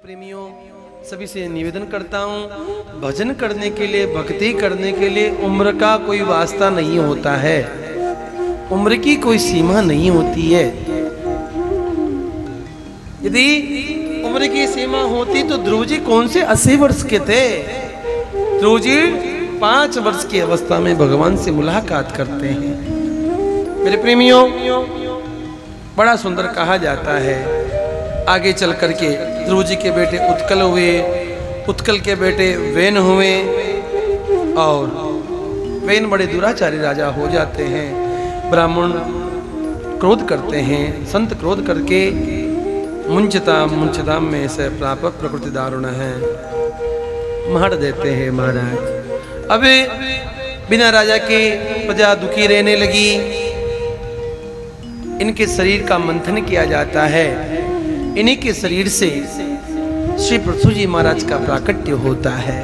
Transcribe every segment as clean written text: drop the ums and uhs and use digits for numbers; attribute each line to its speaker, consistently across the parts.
Speaker 1: प्रेमियों, सभी से निवेदन करता हूँ, भजन करने के लिए, भक्ति करने के लिए उम्र का कोई वास्ता नहीं होता है, उम्र की कोई सीमा नहीं होती है। यदि उम्र की सीमा होती तो ध्रुव जी कौन से 80 वर्ष के थे? ध्रुव जी 5 वर्ष की अवस्था में भगवान से मुलाकात करते हैं। मेरे प्रेमियों, बड़ा सुंदर कहा जाता है, आगे चल करके ध्रुव जी के बेटे उत्कल हुए, उत्कल के बेटे वेन हुए और वेन बड़े दुराचारी राजा हो जाते हैं। ब्राह्मण क्रोध करते हैं, संत क्रोध करके मुंचताम में से प्राप्त प्रकृति दारुण है, मार देते हैं महाराज। अब बिना राजा के प्रजा दुखी रहने लगी। इनके शरीर का मंथन किया जाता है, इन्हीं के शरीर से श्री पृथु जी महाराज का प्राकट्य होता है।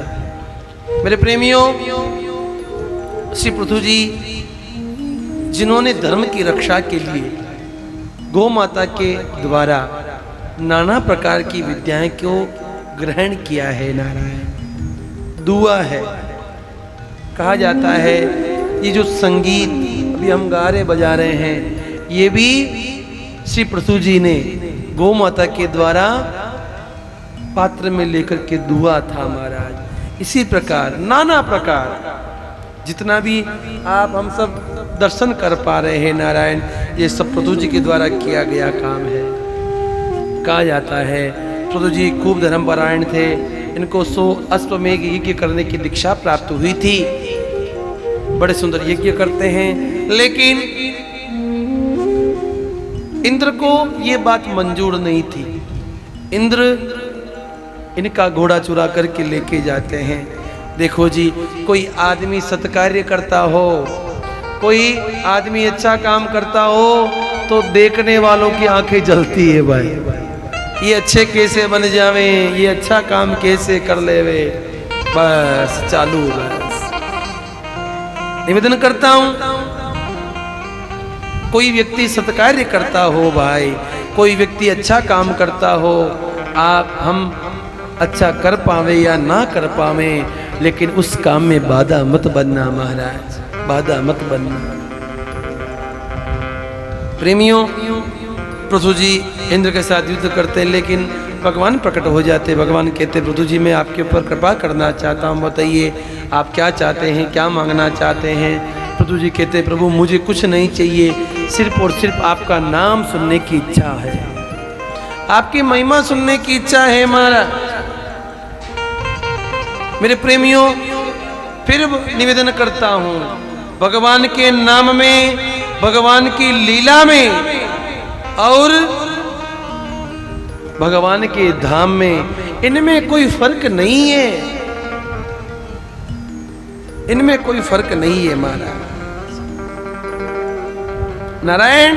Speaker 1: मेरे प्रेमियों, श्री पृथु जी जिन्होंने धर्म की रक्षा के लिए गौ माता के द्वारा नाना प्रकार की विद्याएं को ग्रहण किया है। नारायण दुआ है, कहा जाता है ये जो संगीत अभी हम गा रहे बजा रहे हैं, ये भी श्री पृथु जी ने गौ माता के द्वारा पात्र में लेकर के दुआ था महाराज। इसी प्रकार नाना प्रकार जितना भी आप हम सब दर्शन कर पा रहे हैं नारायण, ये सब पृथु जी के द्वारा किया गया काम है। कहा जाता है पृथु जी खूब धर्मपरायण थे, इनको 100 अश्वमेघ यज्ञ करने की दीक्षा प्राप्त हुई थी। बड़े सुंदर यज्ञ करते हैं, लेकिन इंद्र को ये बात मंजूर नहीं थी। इंद्र इनका घोड़ा चुरा करके लेके जाते हैं। देखो जी, कोई आदमी सत्कार्य करता हो, कोई आदमी अच्छा काम करता हो तो देखने वालों की आंखें जलती है भाई, ये अच्छे कैसे बन जावे, ये अच्छा काम कैसे कर लेवे, बस चालू। बस निवेदन करता हूं, कोई व्यक्ति सत्कार्य करता हो भाई, कोई व्यक्ति अच्छा काम करता हो, आप हम अच्छा कर पावे या ना कर पावे, लेकिन उस काम में बाधा मत बनना महाराज, बाधा मत बनना। प्रेमियों, पृथु जी इंद्र के साथ युद्ध करते हैं, लेकिन भगवान प्रकट हो जाते। भगवान कहते पृथु जी मैं आपके ऊपर कृपा करना चाहता हूँ, बताइए आप क्या चाहते हैं, क्या मांगना चाहते हैं? पृथु जी कहते प्रभु मुझे कुछ नहीं चाहिए, सिर्फ और सिर्फ आपका नाम सुनने की इच्छा है, आपकी महिमा सुनने की इच्छा है महाराज। मेरे प्रेमियों, फिर निवेदन करता हूं, भगवान के नाम में, भगवान की लीला में और भगवान के धाम में, इनमें कोई फर्क नहीं है, इनमें कोई फर्क नहीं है महाराज। नारायण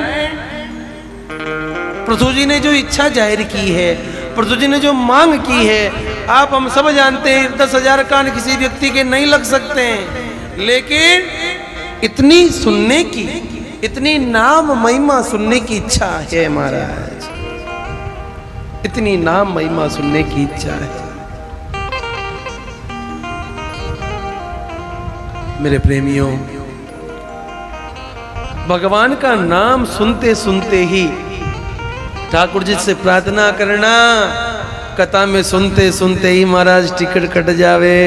Speaker 1: पृथु जी ने जो इच्छा जाहिर की है, पृथु जी ने जो मांग की है, आप हम सब जानते हैं 10,000 कान किसी व्यक्ति के नहीं लग सकते हैं, लेकिन इतनी सुनने की, इतनी नाम महिमा सुनने की इच्छा है महाराज, इतनी नाम महिमा सुनने की इच्छा है। मेरे प्रेमियों, भगवान का नाम सुनते सुनते ही ठाकुर जी से प्रार्थना करना, कथा में सुनते सुनते ही महाराज टिकट कट जावे।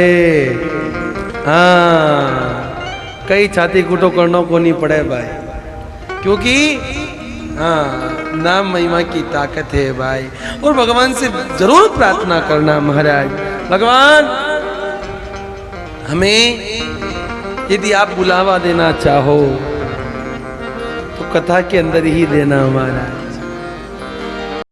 Speaker 1: हाँ, कई छाती कुटो करना को नहीं पड़े भाई, क्योंकि हाँ नाम महिमा की ताकत है भाई। और भगवान से जरूर प्रार्थना करना महाराज, भगवान हमें यदि आप बुलावा देना चाहो तो कथा के अंदर ही देना महाराज,